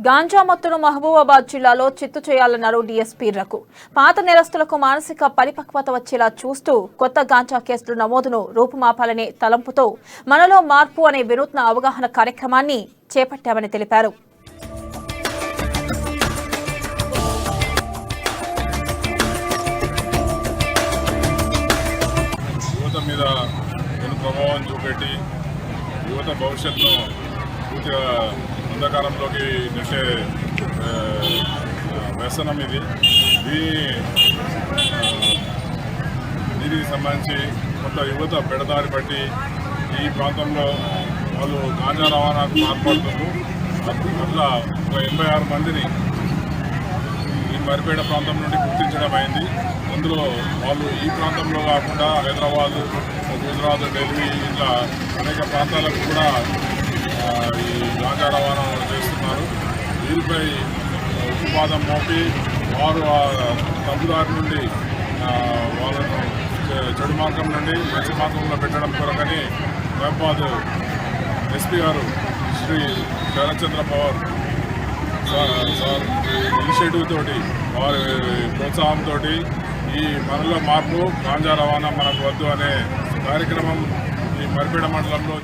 గాంజా మత్తును మహబూబాబాద్ జిల్లాలో చిత్తు చేయాలన్నారు డీఎస్పీ రఘు. పాత నేరస్తులకు మానసిక పరిపక్వత వచ్చేలా చూస్తూ కొత్త గాంజా కేసుల నమోదును రూపుమాపాలనే తలంపుతో మనలో మార్పు అనే వినూత్న అవగాహన కార్యక్రమాన్ని చేపట్టామని తెలిపారు. యువత మీద ప్రభావం చూపెట్టి యువత భవిష్యత్తును పూర్తిగా అంధకారంలోకి నెట్టే వ్యసనం ఇది. దీనికి సంబంధించి కొంత యువత పెడదారి పట్టి ఈ ప్రాంతంలో వాళ్ళు గాంజా రవాణాకు మాట్లాడుతున్నారు. అట్లా ఒక 86 మందిని ఈ మరిపేట ప్రాంతం నుండి గుర్తించడం అయింది. అందులో వాళ్ళు ఈ ప్రాంతంలో కాకుండా హైదరాబాద్, గుజరాత్, ఢిల్లీ ఇట్లా అనేక ప్రాంతాలకు కూడా ఈ గాంజా రవాణా చేస్తున్నారు. వీరిపై ఉక్కుపాదం మోపి వారు తప్పుదారి నుండి వాళ్ళను చెడు మార్గం నుండి మంచి మార్గంలో పెట్టడం కొరకని మహబూబాబాద్ ఎస్పీ గారు శ్రీ శరత్చంద్ర పవార్ సార్ ఇనిషియేటివ్ తోటి వారి ప్రోత్సాహంతో ఈ మనలో మార్పు గాంజా రవాణా మనకు వద్దు అనే కార్యక్రమం ఈ మరిపేట మండలంలో